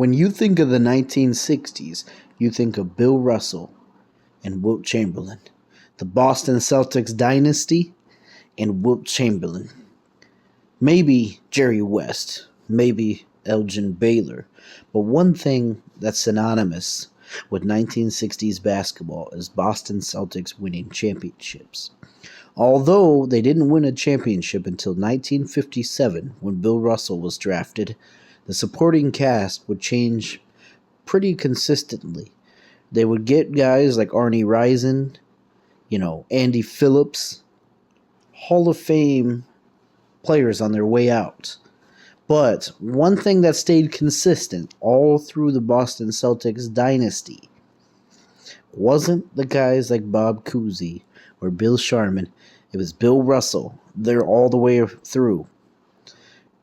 When you think of the 1960s, you think of Bill Russell and Wilt Chamberlain, the Boston Celtics dynasty and Wilt Chamberlain. Maybe Jerry West, maybe Elgin Baylor, but one thing that's synonymous with 1960s basketball is Boston Celtics winning championships. Although they didn't win a championship until 1957 when Bill Russell was drafted, the supporting cast would change pretty consistently. They would get guys like Arnie Rison, Andy Phillips, Hall of Fame players on their way out. But one thing that stayed consistent all through the Boston Celtics dynasty wasn't the guys like Bob Cousy or Bill Sharman. It was Bill Russell. They're all the way through.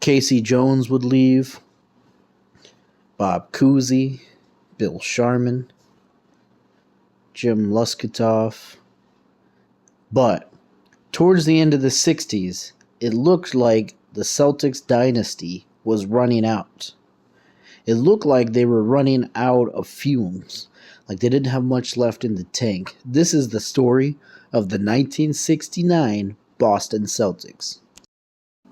Casey Jones would leave. Bob Cousy, Bill Sharman, Jim Luskatoff. But towards the end of the 60s, it looked like the Celtics dynasty was running out. It looked like they were running out of fumes, like they didn't have much left in the tank. This is the story of the 1969 Boston Celtics.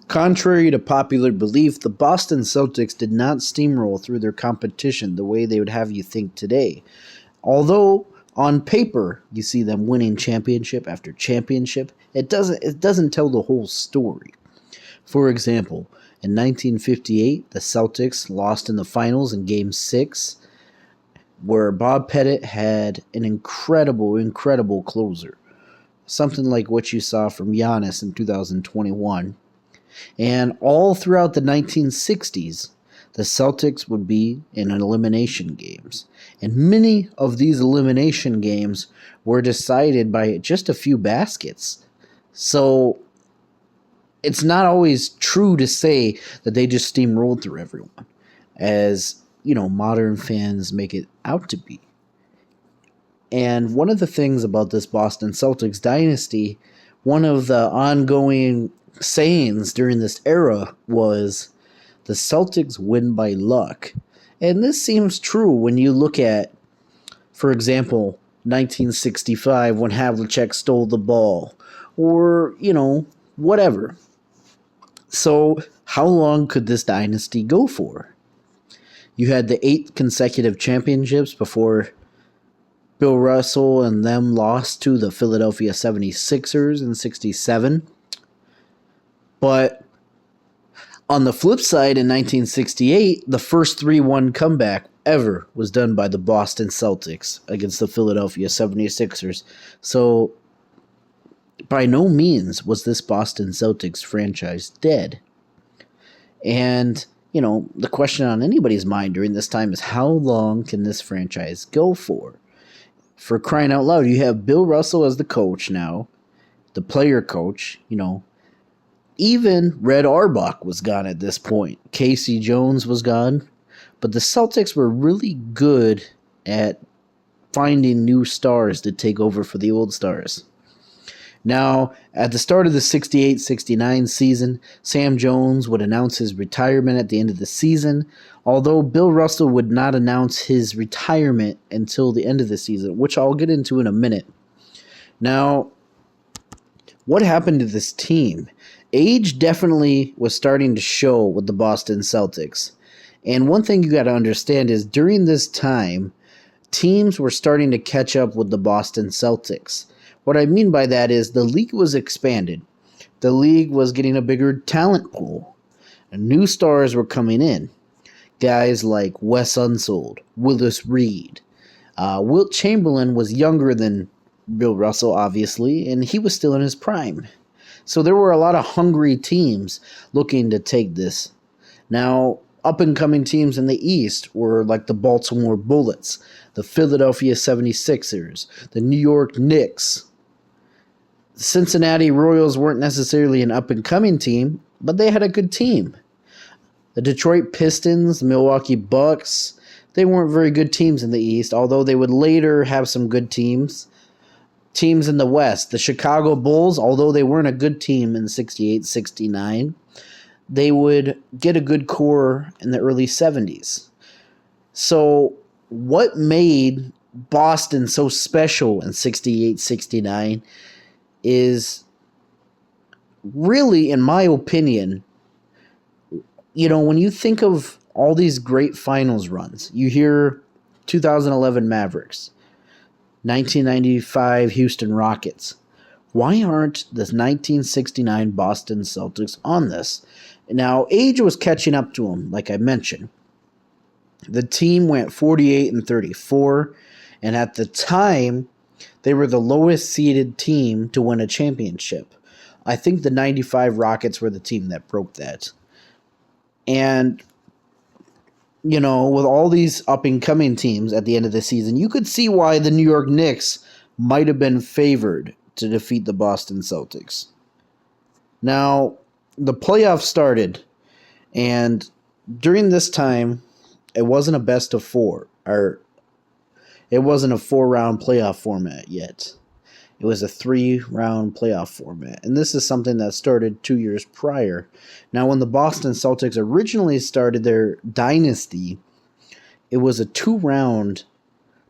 Contrary to popular belief, the Boston Celtics did not steamroll through their competition the way they would have you think today. Although on paper you see them winning championship after championship, it doesn't tell the whole story. For example, in 1958, the Celtics lost in the finals in Game 6, where Bob Pettit had an incredible closer. Something like what you saw from Giannis in 2021. And all throughout the 1960s, the Celtics would be in elimination games. And many of these elimination games were decided by just a few baskets. So it's not always true to say that they just steamrolled through everyone, as, modern fans make it out to be. And one of the things about this Boston Celtics dynasty, one of the ongoing sayings during this era was, the Celtics win by luck. And this seems true when you look at, for example, 1965 when Havlicek stole the ball, or, whatever. So how long could this dynasty go for? You had the 8 consecutive championships before Bill Russell and them lost to the Philadelphia 76ers in 67. But on the flip side, in 1968, the first 3-1 comeback ever was done by the Boston Celtics against the Philadelphia 76ers. So by no means was this Boston Celtics franchise dead. And, the question on anybody's mind during this time is, how long can this franchise go for? For crying out loud, you have Bill Russell as the coach now, the player coach, Even Red Auerbach was gone at this point. Casey Jones was gone. But the Celtics were really good at finding new stars to take over for the old stars. Now, at the start of the 68-69 season, Sam Jones would announce his retirement at the end of the season, although Bill Russell would not announce his retirement until the end of the season, which I'll get into in a minute. Now, what happened to this team? Age definitely was starting to show with the Boston Celtics. And one thing you got to understand is during this time, teams were starting to catch up with the Boston Celtics. What I mean by that is the league was expanded. The league was getting a bigger talent pool. And new stars were coming in. Guys like Wes Unseld, Willis Reed. Wilt Chamberlain was younger than Bill Russell, obviously, and he was still in his prime. So there were a lot of hungry teams looking to take this. Now, up-and-coming teams in the East were like the Baltimore Bullets, the Philadelphia 76ers, the New York Knicks. The Cincinnati Royals weren't necessarily an up-and-coming team, but they had a good team. The Detroit Pistons, the Milwaukee Bucks, they weren't very good teams in the East, although they would later have some good teams. Teams in the West, the Chicago Bulls, although they weren't a good team in 68-69, they would get a good core in the early 70s. So, what made Boston so special in 68 69 is really, in my opinion, when you think of all these great finals runs, you hear 2011 Mavericks, 1995 Houston Rockets. Why aren't the 1969 Boston Celtics on this? Now, age was catching up to them, like I mentioned. The team went 48-34, and at the time, they were the lowest seeded team to win a championship. I think the 95 Rockets were the team that broke that. And, with all these up-and-coming teams at the end of the season, you could see why the New York Knicks might have been favored to defeat the Boston Celtics. Now, the playoffs started, and during this time, it wasn't a best of four, or it wasn't a 4-round playoff format yet. It was a 3-round playoff format, and this is something that started 2 years prior. Now, when the Boston Celtics originally started their dynasty, it was a 2-round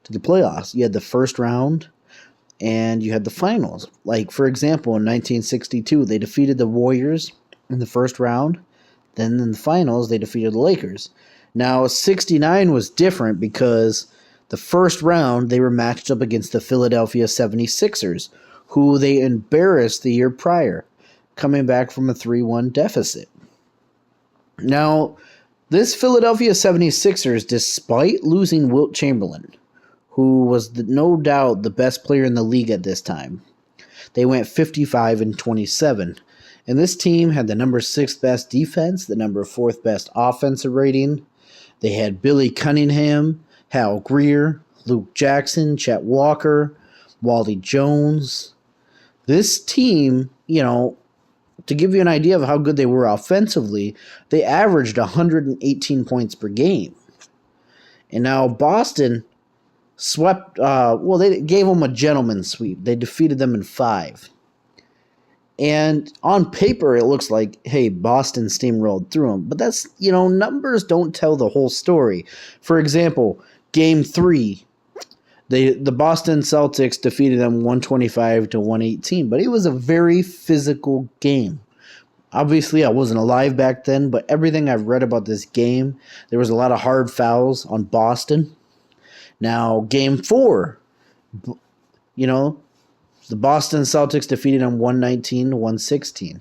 to the playoffs. You had the first round, and you had the finals. Like, for example, in 1962, they defeated the Warriors in the first round. Then in the finals, they defeated the Lakers. Now, 69 was different because the first round, they were matched up against the Philadelphia 76ers, who they embarrassed the year prior, coming back from a 3-1 deficit. Now, this Philadelphia 76ers, despite losing Wilt Chamberlain, who was no doubt the best player in the league at this time, they went 55-27. And this team had the number 6 best defense, the number 4th best offensive rating. They had Billy Cunningham, Hal Greer, Luke Jackson, Chet Walker, Wally Jones. This team, to give you an idea of how good they were offensively, they averaged 118 points per game. And now Boston swept, they gave them a gentleman's sweep. They defeated them in 5. And on paper, it looks like, hey, Boston steamrolled through them. But that's, numbers don't tell the whole story. For example, Game 3, the Boston Celtics defeated them 125-118. But it was a very physical game. Obviously, I wasn't alive back then, but everything I've read about this game, there was a lot of hard fouls on Boston. Now, Game 4, the Boston Celtics defeated them 119-116.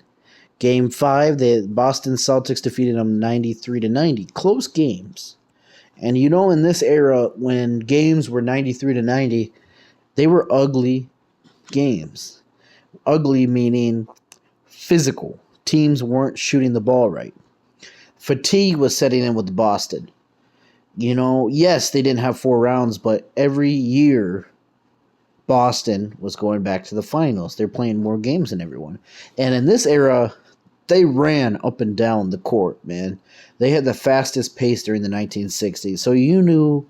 Game 5, the Boston Celtics defeated them 93-90. Close games. And in this era, when games were 93-90, they were ugly games. Ugly meaning physical. Teams weren't shooting the ball right. Fatigue was setting in with Boston. Yes, they didn't have 4 rounds, but every year Boston was going back to the finals. They're playing more games than everyone. And in this era, they ran up and down the court, man. They had the fastest pace during the 1960s. So you knew,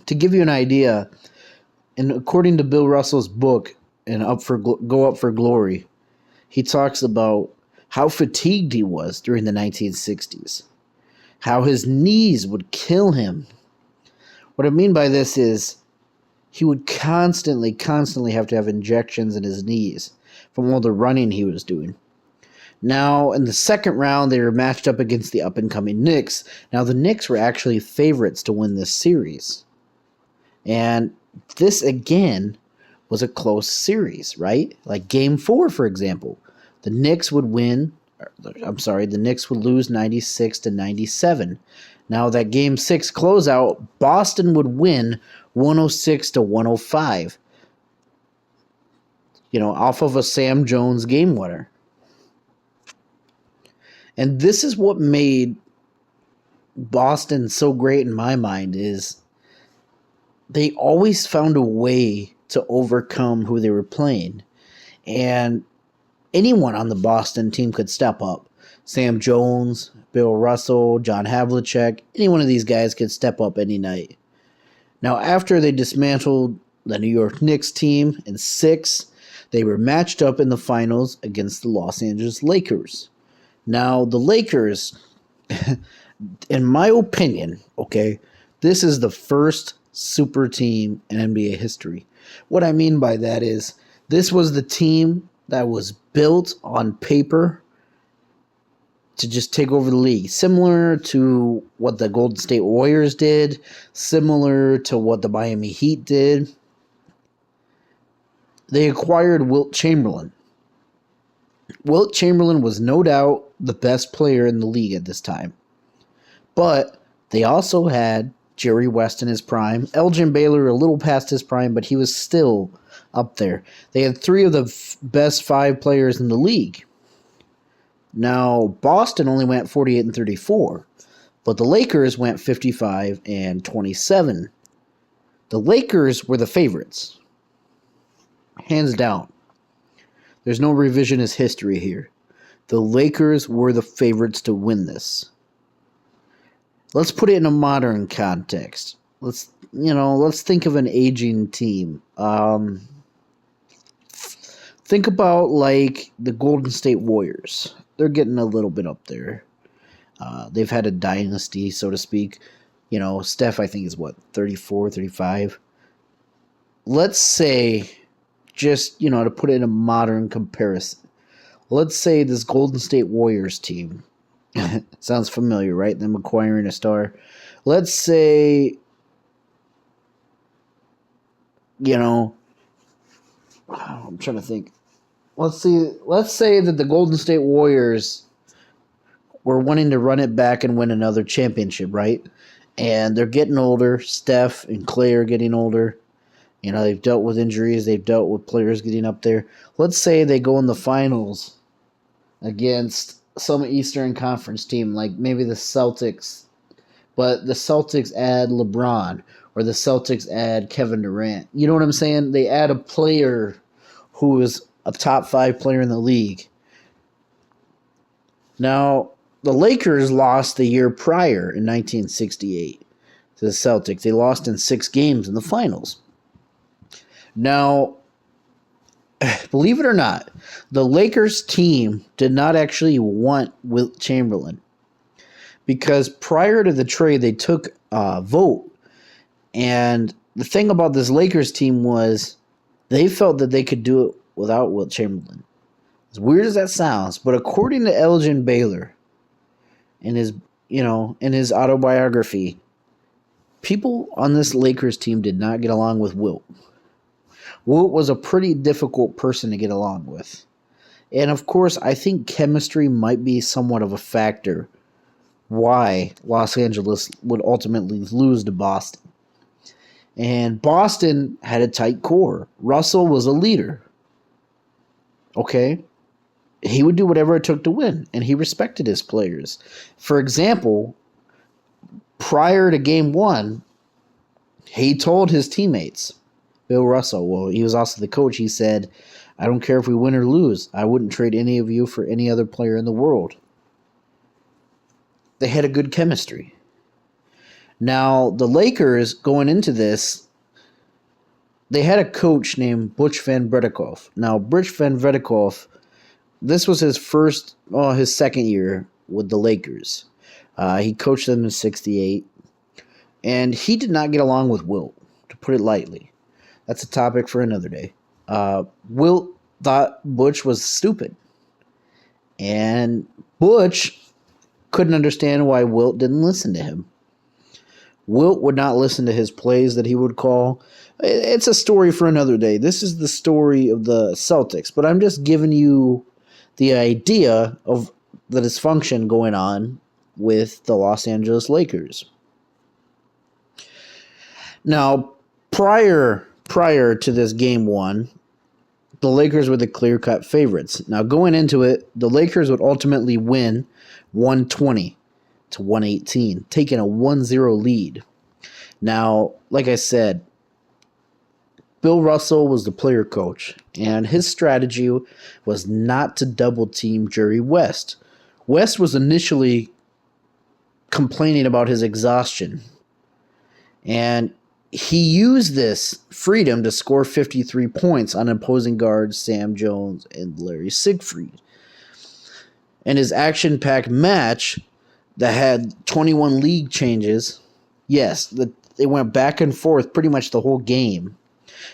to give you an idea, and according to Bill Russell's book, and Go Up for Glory, he talks about how fatigued he was during the 1960s. How his knees would kill him. What I mean by this is he would constantly have to have injections in his knees from all the running he was doing. Now, in the second round, they were matched up against the up-and-coming Knicks. Now, the Knicks were actually favorites to win this series. And this, again, was a close series, right? Like Game 4, for example. The Knicks would lose 96-97. Now, that Game 6 closeout, Boston would win 106-105. Off of a Sam Jones game winner. And this is what made Boston so great in my mind, is they always found a way to overcome who they were playing. And anyone on the Boston team could step up. Sam Jones, Bill Russell, John Havlicek, any one of these guys could step up any night. Now, after they dismantled the New York Knicks team in 6, they were matched up in the finals against the Los Angeles Lakers. Now, the Lakers, in my opinion, This is the first super team in NBA history. What I mean by that is this was the team that was built on paper to just take over the league. Similar to what the Golden State Warriors did, similar to what the Miami Heat did. They acquired Wilt Chamberlain. Wilt Chamberlain was no doubt the best player in the league at this time. But they also had Jerry West in his prime. Elgin Baylor a little past his prime, but he was still up there. They had three of the best 5 players in the league. Now, Boston only went 48 and 34, but the Lakers went 55 and 27. The Lakers were the favorites. Hands down. There's no revisionist history here. The Lakers were the favorites to win this. Let's put it in a modern context. Let's think of an aging team. Think about like the Golden State Warriors. They're getting a little bit up there. They've had a dynasty, so to speak. Steph, I think, is 34, 35. Let's say, just, to put it in a modern comparison, let's say this Golden State Warriors team, sounds familiar, right? Them acquiring a star. Let's say, I'm trying to think. Let's say that the Golden State Warriors were wanting to run it back and win another championship, right? And they're getting older. Steph and Clay are getting older. They've dealt with injuries. They've dealt with players getting up there. Let's say they go in the finals against some Eastern Conference team, like maybe the Celtics. But the Celtics add LeBron, or the Celtics add Kevin Durant. You know what I'm saying? They add a player who is a top 5 player in the league. Now, the Lakers lost the year prior in 1968 to the Celtics. They lost in 6 games in the finals. Now, believe it or not, the Lakers team did not actually want Wilt Chamberlain, because prior to the trade, they took a vote. And the thing about this Lakers team was they felt that they could do it without Wilt Chamberlain. As weird as that sounds, but according to Elgin Baylor, in his autobiography, people on this Lakers team did not get along with Wilt. Wilt was a pretty difficult person to get along with. And of course, I think chemistry might be somewhat of a factor why Los Angeles would ultimately lose to Boston. And Boston had a tight core. Russell was a leader. Okay? He would do whatever it took to win, and he respected his players. For example, prior to Game 1, he told his teammates, Bill Russell, he was also the coach, he said, "I don't care if we win or lose. I wouldn't trade any of you for any other player in the world." They had a good chemistry. Now, the Lakers, going into this, they had a coach named Butch Van Bredikoff. Now, Butch Van Bredikoff, this was his second year with the Lakers. He coached them in 68, and he did not get along with Wilt, to put it lightly. That's a topic for another day. Wilt thought Butch was stupid, and Butch couldn't understand why Wilt didn't listen to him. Wilt would not listen to his plays that he would call. It's a story for another day. This is the story of the Celtics, but I'm just giving you the idea of the dysfunction going on with the Los Angeles Lakers. Now, prior to this Game 1, the Lakers were the clear-cut favorites. Now, going into it, the Lakers would ultimately win 120 to 118, taking a 1-0 lead. Now, like I said, Bill Russell was the player coach, and his strategy was not to double-team Jerry West. West was initially complaining about his exhaustion, and he used this freedom to score 53 points on opposing guards Sam Jones and Larry Siegfried. And his action-packed match that had 21 league changes Yes, they went back and forth pretty much the whole game.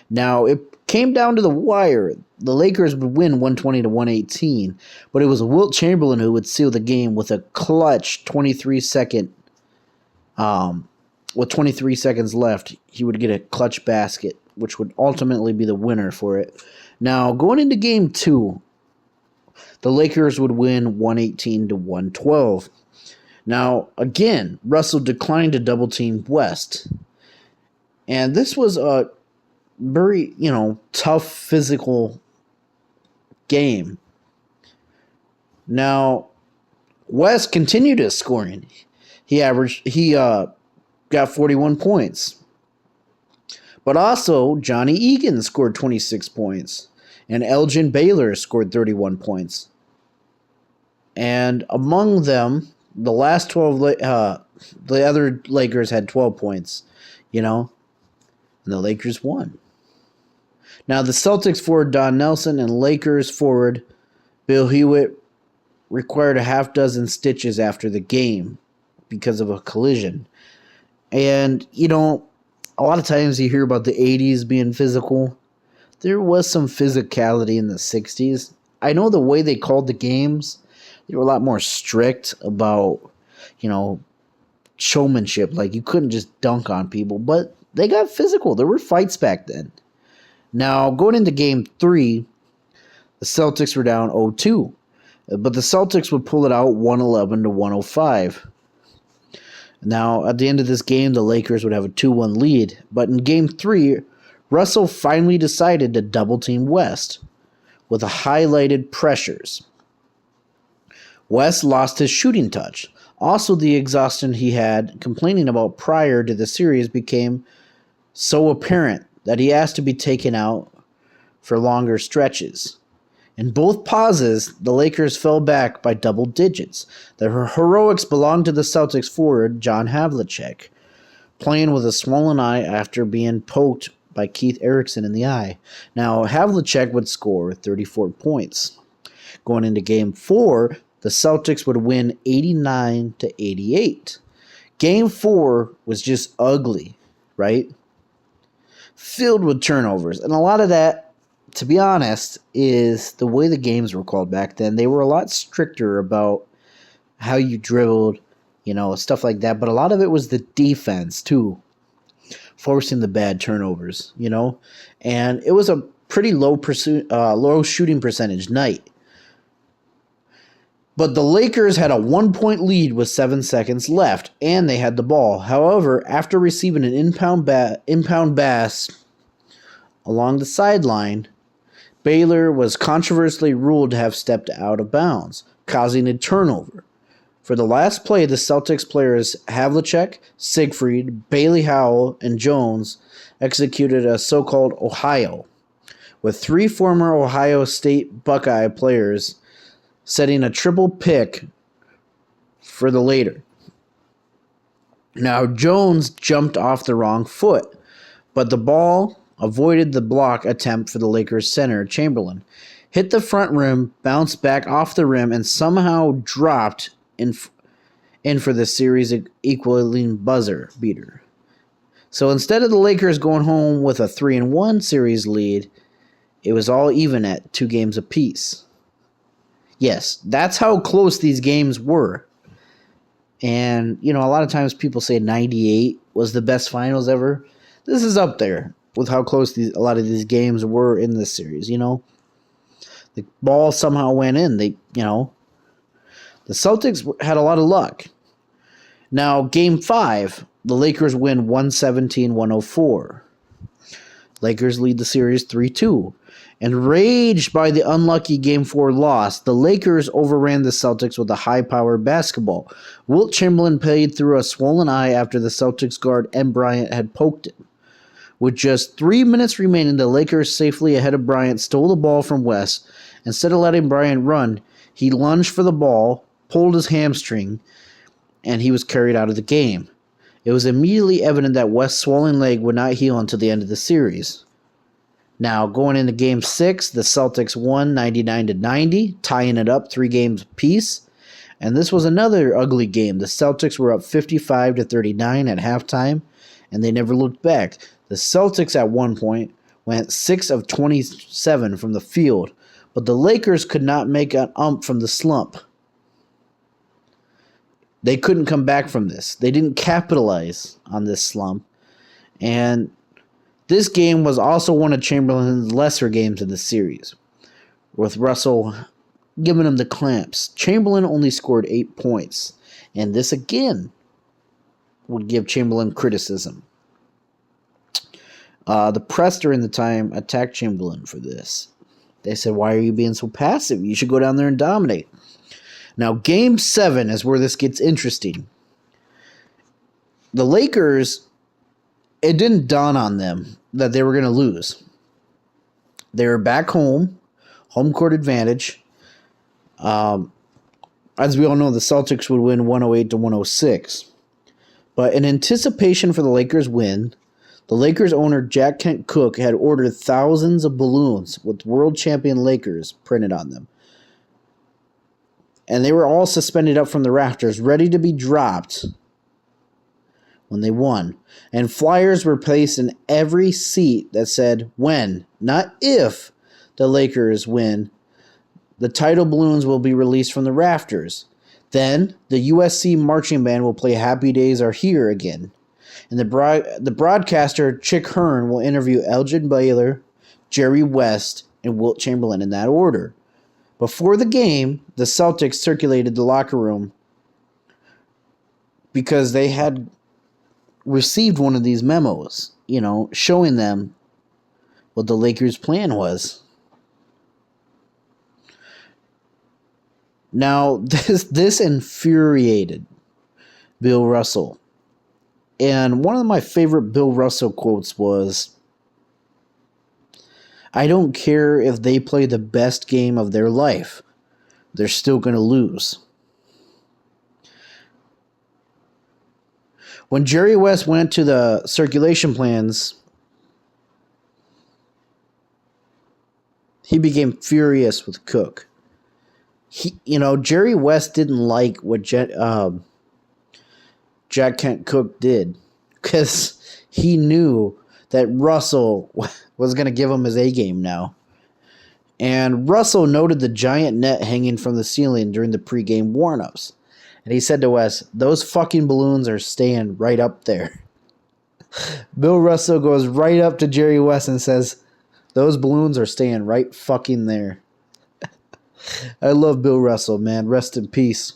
Now, it came down to the wire. The Lakers would win 120 to 118, but it was Wilt Chamberlain who would seal the game with a clutch 23-second. With 23 seconds left, he would get a clutch basket, which would ultimately be the winner for it. Now, going into Game 2, the Lakers would win 118 to 112. Now, again, Russell declined to double team West. And this was a very, tough physical game. Now, West continued his scoring. He got 41 points. But also, Johnny Egan scored 26 points. And Elgin Baylor scored 31 points. And among them, the last 12, the other Lakers had 12 points, and the Lakers won. Now, the Celtics forward Don Nelson and Lakers forward Bill Hewitt required a half dozen stitches after the game because of a collision. And, a lot of times you hear about the 80s being physical. There was some physicality in the 60s. I know the way they called the games, they were a lot more strict about, showmanship. Like, you couldn't just dunk on people, but they got physical. There were fights back then. Now, going into Game 3, the Celtics were down 0-2, but the Celtics would pull it out 111 to 105. Now, at the end of this game, the Lakers would have a 2-1 lead, but in Game 3, Russell finally decided to double-team West with a highlighted pressures. West lost his shooting touch. Also, the exhaustion he had complaining about prior to the series became so apparent that he asked to be taken out for longer stretches. In both pauses, the Lakers fell back by double digits. The heroics belonged to the Celtics forward, John Havlicek, playing with a swollen eye after being poked by Keith Erickson in the eye. Now, Havlicek would score 34 points. Going into Game 4, the Celtics would win 89 to 88. Game 4 was just ugly, right? Filled with turnovers. And a lot of that, to be honest, is the way the games were called back then. They were a lot stricter about how you dribbled, stuff like that. But a lot of it was the defense, too, forcing the bad turnovers, And it was a pretty low shooting percentage night. But the Lakers had a 1-point lead with 7 seconds left, and they had the ball. However, after receiving an impound pass along the sideline, Baylor was controversially ruled to have stepped out of bounds, causing a turnover. For the last play, the Celtics players Havlicek, Siegfried, Bailey Howell, and Jones executed a so-called Ohio, with 3 former Ohio State Buckeye players setting a triple pick for the later. Now, Jones jumped off the wrong foot, but the ball avoided the block attempt for the Lakers center, Chamberlain, hit the front rim, bounced back off the rim, and somehow dropped in for the series equaling buzzer beater. So instead of the Lakers going home with a 3-1 series lead, it was all even at 2 games apiece. Yes, that's how close these games were. And, a lot of times people say 98 was the best finals ever. This is up there with how close a lot of these games were in this series, The ball somehow went in. The Celtics had a lot of luck. Now, Game 5, the Lakers win 117-104. Lakers lead the series 3-2. Enraged by the unlucky Game 4 loss, the Lakers overran the Celtics with a high-powered basketball. Wilt Chamberlain played through a swollen eye after the Celtics guard M. Bryant had poked him. With just 3 minutes remaining, the Lakers, safely ahead of Bryant, stole the ball from West. Instead of letting Bryant run, he lunged for the ball, pulled his hamstring, and he was carried out of the game. It was immediately evident that West's swollen leg would not heal until the end of the series. Now, going into Game 6, the Celtics won 99-90, tying it up 3 games apiece. And this was another ugly game. The Celtics were up 55-39 at halftime, and they never looked back. The Celtics at one point went 6 of 27 from the field, but the Lakers could not make an from the slump. They couldn't come back from this. They didn't capitalize on this slump. And this game was also one of Chamberlain's lesser games in the series, with Russell giving him the clamps. Chamberlain only scored 8 points, and this again would give Chamberlain criticism. The press during the time attacked Chamberlain for this. They said, "Why are you being so passive? You should go down there and dominate." Now, Game 7 is where this gets interesting. The Lakers, it didn't dawn on them that they were going to lose. They were back home court advantage. As we all know, the Celtics would win 108-106. But in anticipation for the Lakers' win, the Lakers owner Jack Kent Cooke had ordered thousands of balloons with world champion Lakers printed on them. And they were all suspended up from the rafters, ready to be dropped when they won. And flyers were placed in every seat that said, when, not if, the Lakers win, the title balloons will be released from the rafters. Then, the USC marching band will play Happy Days Are Here again. And the broadcaster, Chick Hearn, will interview Elgin Baylor, Jerry West, and Wilt Chamberlain in that order. Before the game, the Celtics circulated the locker room because they had received one of these memos, showing them what the Lakers' plan was. Now, this infuriated Bill Russell. And one of my favorite Bill Russell quotes was, "I don't care if they play the best game of their life. They're still going to lose." When Jerry West went to the circulation plans, he became furious with Cook. Jerry West didn't like what Jack Kent Cooke did because he knew that Russell was going to give him his A game now. And Russell noted the giant net hanging from the ceiling during the pregame warm-ups. And he said to West, "Those fucking balloons are staying right up there." Bill Russell goes right up to Jerry West and says, "Those balloons are staying right fucking there." I love Bill Russell, man. Rest in peace.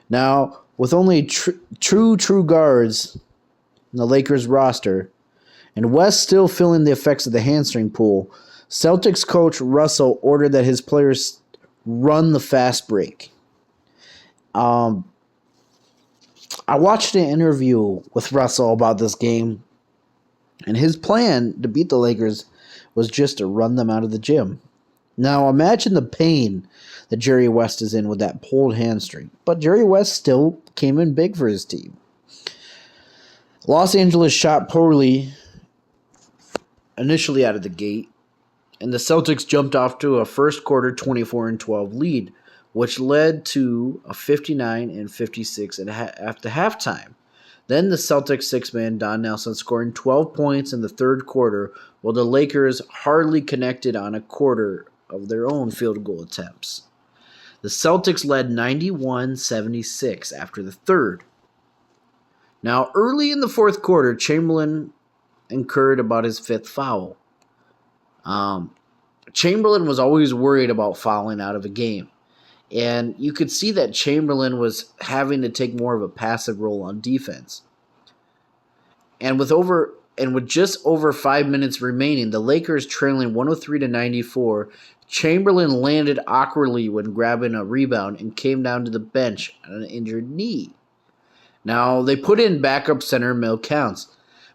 Now, with only true guards in the Lakers roster, and West still feeling the effects of the hamstring pull, Celtics coach Russell ordered that his players run the fast break. I watched an interview with Russell about this game, and his plan to beat the Lakers was just to run them out of the gym. Now, imagine the pain that Jerry West is in with that pulled hamstring. But Jerry West still came in big for his team. Los Angeles shot poorly initially out of the gate, and the Celtics jumped off to a first quarter 24-12 lead, which led to a 59-56 after halftime. Then the Celtics six-man Don Nelson scoring 12 points in the third quarter, while the Lakers hardly connected on a quarter of their own field goal attempts. The Celtics led 91-76 after the third. Now, early in the fourth quarter, Chamberlain incurred about his fifth foul. Chamberlain was always worried about fouling out of a game. And you could see that Chamberlain was having to take more of a passive role on defense. And with just over 5 minutes remaining, the Lakers trailing 103-94, Chamberlain landed awkwardly when grabbing a rebound and came down to the bench on an injured knee. Now, they put in backup center Mel Counts.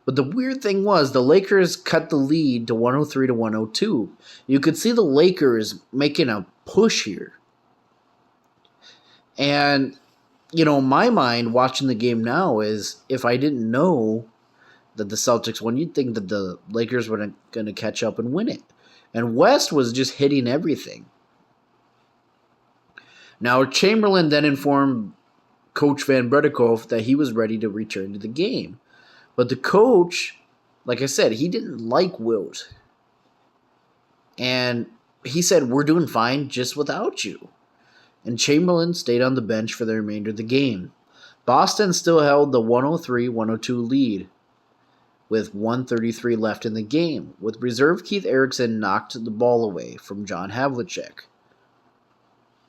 But the weird thing was the Lakers cut the lead to 103-102. You could see the Lakers making a push here. And, my mind watching the game now is if I didn't know that the Celtics won, you'd think that the Lakers were going to catch up and win it. And West was just hitting everything. Now, Chamberlain then informed Coach Van Bredekhoff that he was ready to return to the game. But the coach, like I said, he didn't like Wilt. And he said, "We're doing fine just without you." And Chamberlain stayed on the bench for the remainder of the game. Boston still held the 103-102 lead with 1:33 left in the game, with reserve Keith Erickson knocked the ball away from John Havlicek.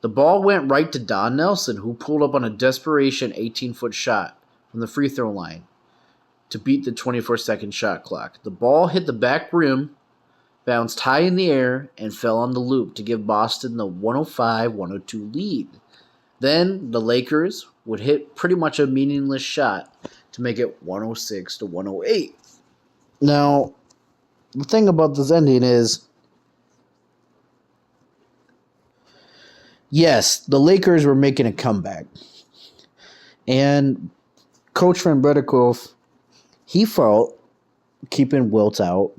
The ball went right to Don Nelson, who pulled up on a desperation 18-foot shot from the free throw line to beat the 24-second shot clock. The ball hit the back rim, bounced high in the air, and fell on the loop to give Boston the 105-102 lead. Then the Lakers would hit pretty much a meaningless shot to make it 106-108. Now, the thing about this ending is, yes, the Lakers were making a comeback. And Coach Van Bredekhoff, he felt keeping Wilt out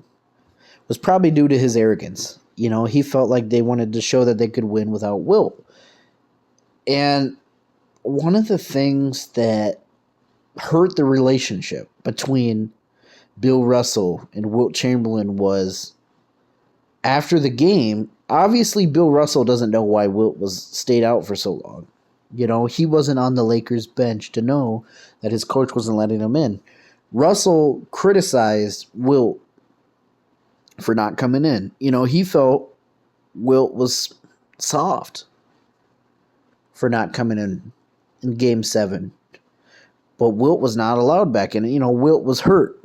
was probably due to his arrogance. He felt like they wanted to show that they could win without Wilt. And one of the things that hurt the relationship between Bill Russell and Wilt Chamberlain was, after the game, obviously Bill Russell doesn't know why Wilt was stayed out for so long. He wasn't on the Lakers bench to know that his coach wasn't letting him in. Russell criticized Wilt for not coming in. He felt Wilt was soft for not coming in Game 7. But Wilt was not allowed back in. Wilt was hurt.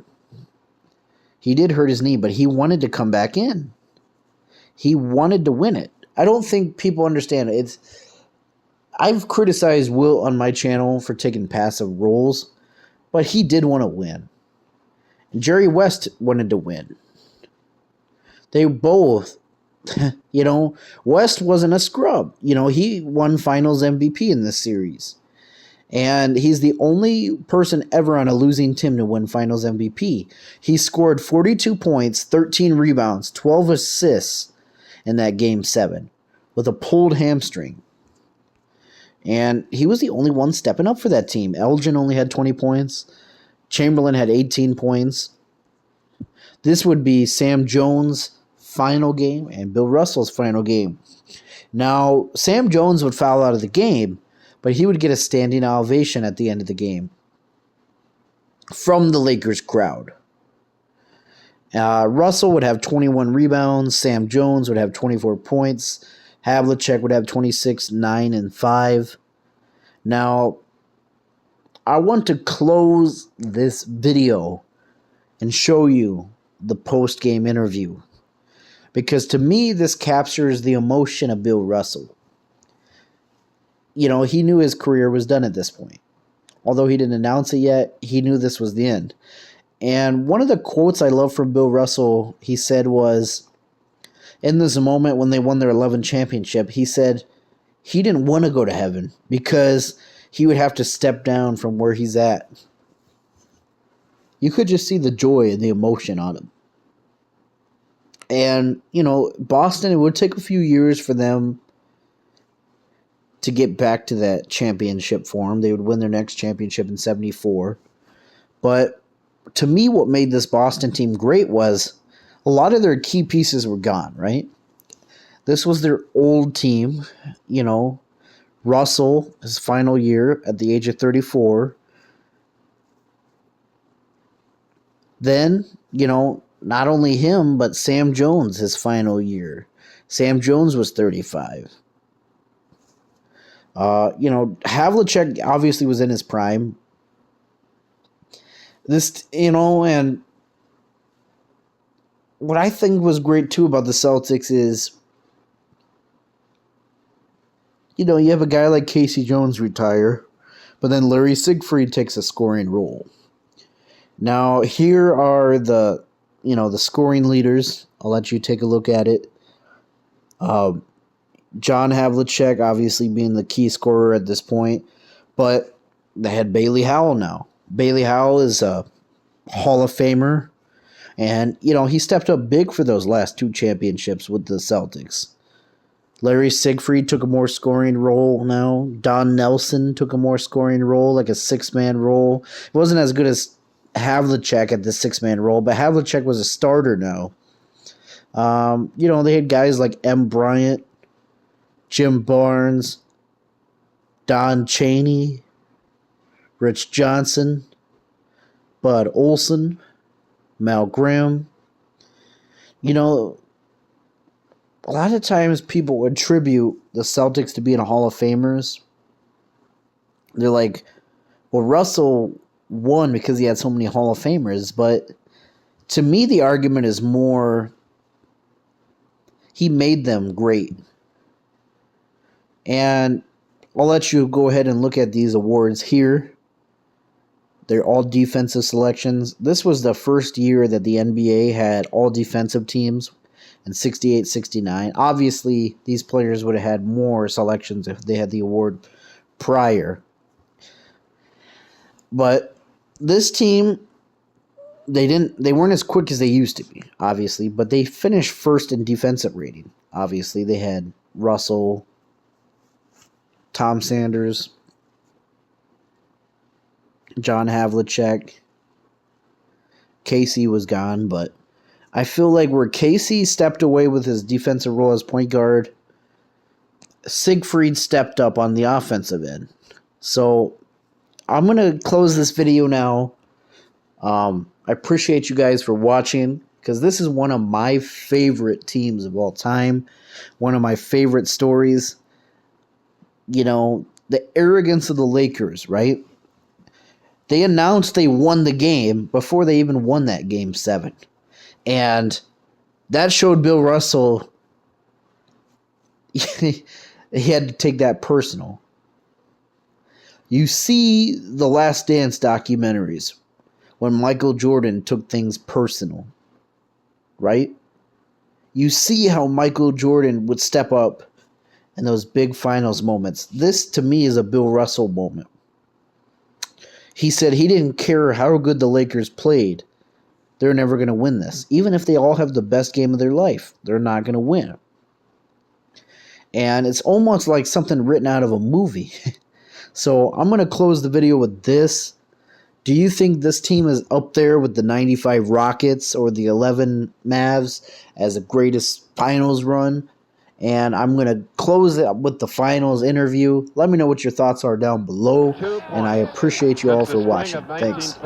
He did hurt his knee, but he wanted to come back in. He wanted to win it. I don't think people understand it. I've criticized Wilt on my channel for taking passive roles, but he did want to win. And Jerry West wanted to win. They both, West wasn't a scrub. He won Finals MVP in this series. And he's the only person ever on a losing team to win Finals MVP. He scored 42 points, 13 rebounds, 12 assists in that Game 7 with a pulled hamstring. And he was the only one stepping up for that team. Elgin only had 20 points. Chamberlain had 18 points. This would be Sam Jones' final game and Bill Russell's final game. Now, Sam Jones would foul out of the game, but he would get a standing ovation at the end of the game from the Lakers crowd. Russell would have 21 rebounds. Sam Jones would have 24 points. Havlicek would have 26, 9, and 5. Now, I want to close this video and show you the post-game interview, because to me, this captures the emotion of Bill Russell. He knew his career was done at this point. Although he didn't announce it yet, he knew this was the end. And one of the quotes I love from Bill Russell, he said was, in this moment when they won their 11th championship, he said he didn't want to go to heaven because he would have to step down from where he's at. You could just see the joy and the emotion on him. And, Boston, it would take a few years for them to get back to that championship form. They would win their next championship in 74. But to me, what made this Boston team great was a lot of their key pieces were gone, right? This was their old team. Russell, his final year at the age of 34. Then, not only him, but Sam Jones, his final year. Sam Jones was 35. Havlicek obviously was in his prime. And what I think was great too about the Celtics is, you have a guy like Casey Jones retire, but then Larry Siegfried takes a scoring role. Now, here are the scoring leaders. I'll let you take a look at it. John Havlicek obviously being the key scorer at this point, but they had Bailey Howell now. Bailey Howell is a Hall of Famer, and he stepped up big for those last two championships with the Celtics. Larry Siegfried took a more scoring role now. Don Nelson took a more scoring role, like a six-man role. It wasn't as good as Havlicek at the six-man role, but Havlicek was a starter now. They had guys like M. Bryant, Jim Barnes, Don Chaney, Rich Johnson, Bud Olson, Mal Graham. A lot of times people attribute the Celtics to being Hall of Famers. They're like, well, Russell won because he had so many Hall of Famers. But to me, the argument is more he made them great. And I'll let you go ahead and look at these awards here. They're all defensive selections. This was the first year that the NBA had all defensive teams in 68-69. Obviously, these players would have had more selections if they had the award prior. But this team, they weren't as quick as they used to be, obviously, but they finished first in defensive rating. Obviously, they had Russell, Tom Sanders, John Havlicek. Casey was gone, but I feel like where Casey stepped away with his defensive role as point guard, Siegfried stepped up on the offensive end. So I'm going to close this video now. I appreciate you guys for watching because this is one of my favorite teams of all time. One of my favorite stories. The arrogance of the Lakers, right? They announced they won the game before they even won that game 7. And that showed Bill Russell he had to take that personal. You see the Last Dance documentaries when Michael Jordan took things personal, right? You see how Michael Jordan would step up in those big finals moments. This, to me, is a Bill Russell moment. He said he didn't care how good the Lakers played. They're never going to win this. Even if they all have the best game of their life, they're not going to win. And it's almost like something written out of a movie. So I'm going to close the video with this. Do you think this team is up there with the 95 Rockets or the 11 Mavs as the greatest finals run? And I'm going to close it with the finals interview. Let me know what your thoughts are down below. And I appreciate you all for watching. Thanks.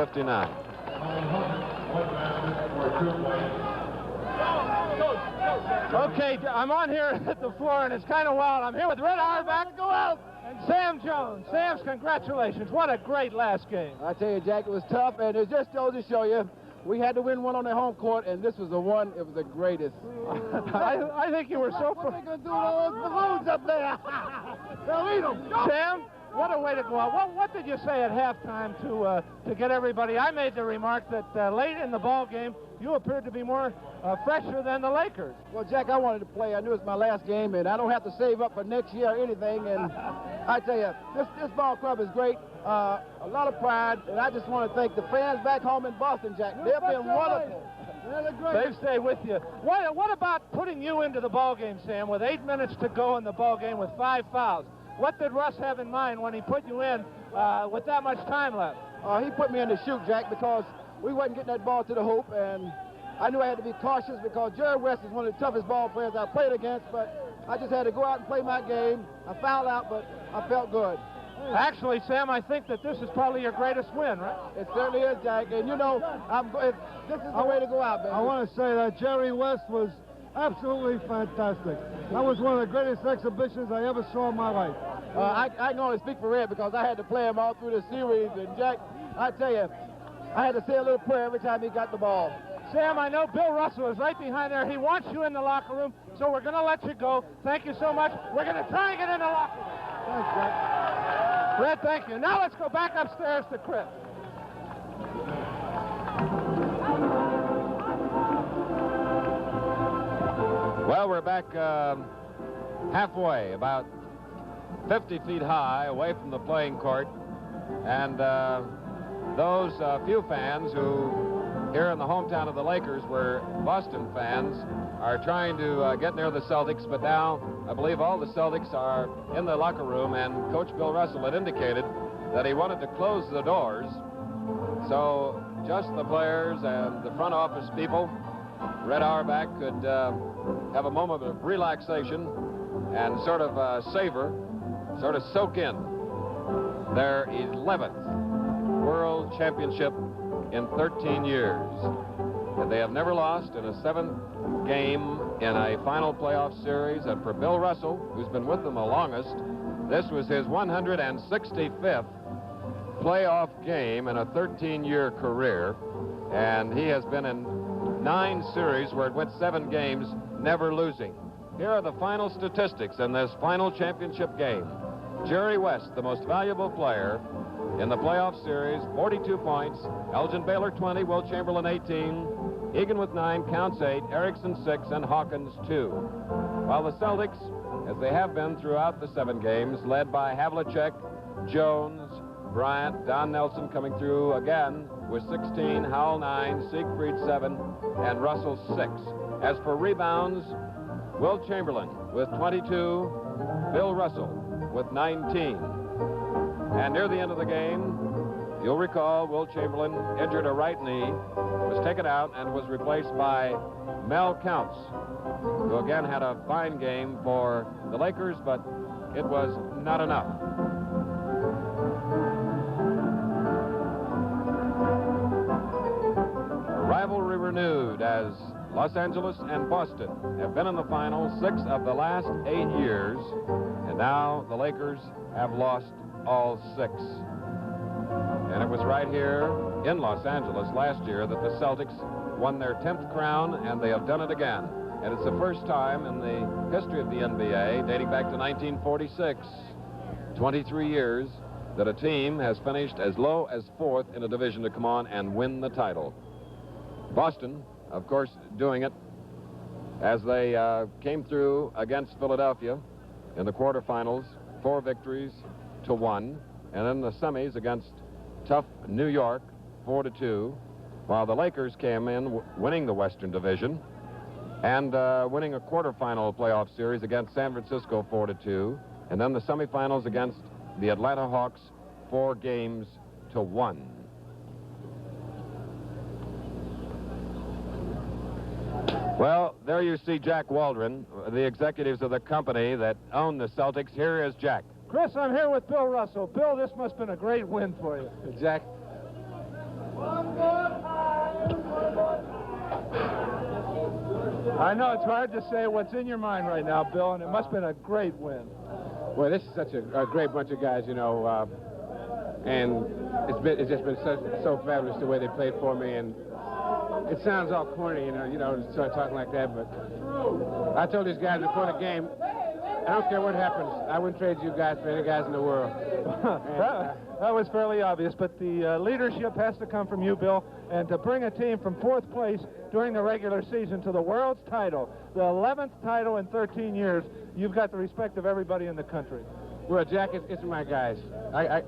Okay, I'm on here at the floor, and it's kind of wild. I'm here with Red Auerbach, go out, and Sam Jones. Sam's, congratulations. What a great last game. I tell you, Jack, it was tough, and it just goes to show you, we had to win one on the home court, and this was the one, it was the greatest. I think you were so... What are they going to do with all those balloons up there? They'll eat them. Sam, what a way to go out. What did you say at halftime to get everybody? I made the remark that late in the ball game, you appeared to be more fresher than the Lakers. Well, Jack, I wanted to play. I knew it was my last game, and I don't have to save up for next year or anything. And I tell you, this ball club is great. A lot of pride, and I just want to thank the fans back home in Boston, Jack. They've been wonderful. They've stayed with you. What about putting you into the ball game, Sam, with 8 minutes to go in the ball game with 5 fouls? What did Russ have in mind when he put you in with that much time left? He put me in the shoot, Jack, because we wasn't getting that ball to the hoop, and I knew I had to be cautious because Jerry West is one of the toughest ball players I played against, but I just had to go out and play my game. I fouled out, but I felt good. Actually, Sam, I think that this is probably your greatest win, right? It certainly is, Jack, and this is the way to go out, baby. I want to say that Jerry West was absolutely fantastic. That was one of the greatest exhibitions I ever saw in my life. I can only speak for Red because I had to play him all through the series, and Jack, I tell you, I had to say a little prayer every time he got the ball. Sam, I know Bill Russell is right behind there. He wants you in the locker room, so we're going to let you go. Thank you so much. We're going to try and get in the locker room. Thanks, Jack. Red, thank you. Now let's go back upstairs to Chris. Well, we're back halfway, about 50 feet high, away from the playing court. And those few fans who here in the hometown of the Lakers, where Boston fans are trying to get near the Celtics, but now I believe all the Celtics are in the locker room, and Coach Bill Russell had indicated that he wanted to close the doors so just the players and the front office people, Red Auerbach, could have a moment of relaxation and sort of savor, sort of soak in their 11th World Championship in 13 years. And they have never lost in a 7th game in a final playoff series. And for Bill Russell, who's been with them the longest, this was his 165th playoff game in a 13-year career. And he has been in 9 series where it went 7 games, never losing. Here are the final statistics in this final championship game. Jerry West, the most valuable player in the playoff series, 42 points. Elgin Baylor, 20. Will Chamberlain, 18. Egan with 9, Counts 8. Erickson, 6. And Hawkins, 2. While the Celtics, as they have been throughout the 7 games, led by Havlicek, Jones, Bryant, Don Nelson coming through again with 16, Howell 9, Siegfried 7, and Russell 6. As for rebounds, Will Chamberlain with 22, Bill Russell with 19. And near the end of the game, you'll recall Will Chamberlain injured a right knee, was taken out, and was replaced by Mel Counts, who again had a fine game for the Lakers, but it was not enough. A rivalry renewed as Los Angeles and Boston have been in the final 6 of the last 8 years, and now the Lakers have lost all 6. And it was right here in Los Angeles last year that the Celtics won their 10th crown, and they have done it again. And it's the first time in the history of the NBA, dating back to 1946, 23 years, that a team has finished as low as 4th in a division to come on and win the title. Boston, of course, doing it as they came through against Philadelphia in the quarterfinals, 4 victories to 1, and in the semis against tough New York, 4-2, while the Lakers came in winning the Western Division and winning a quarterfinal playoff series against San Francisco, 4-2, and then the semifinals against the Atlanta Hawks, 4 games to 1. Well, there you see Jack Waldron, the executives of the company that own the Celtics. Here is Jack. Chris, I'm here with Bill Russell. Bill, this must have been a great win for you. Jack. I know it's hard to say what's in your mind right now, Bill, and it must have been a great win. Well, this is such a great bunch of guys, you know, and it's just been so fabulous the way they played for me. And it sounds all corny, you know, start talking like that, but I told these guys before the game, I don't care what happens. I wouldn't trade you guys for any guys in the world. That was fairly obvious, but the leadership has to come from you, Bill, and to bring a team from 4th place during the regular season to the world's title, the 11th title in 13 years, you've got the respect of everybody in the country. Well, Jack, it's my guys.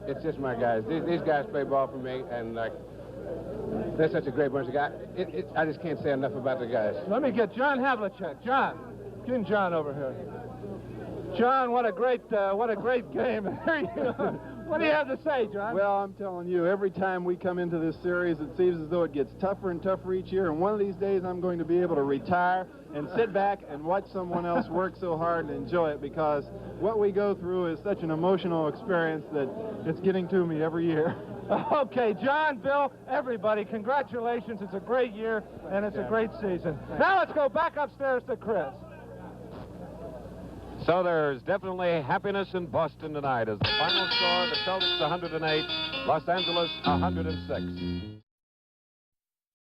It's just my guys. These guys play ball for me, and like, they're such a great bunch of guys. I just can't say enough about the guys. Let me get John Havlicek. John, get John over here. John, what a great game. What do you have to say, John? Well, I'm telling you, every time we come into this series, it seems as though it gets tougher and tougher each year. And one of these days, I'm going to be able to retire and sit back and watch someone else work so hard and enjoy it, because what we go through is such an emotional experience that it's getting to me every year. Okay, John, Bill, everybody, congratulations. It's a great year, and it's a great season. Now let's go back upstairs to Chris. So there's definitely happiness in Boston tonight as the final score, the Celtics 108, Los Angeles 106.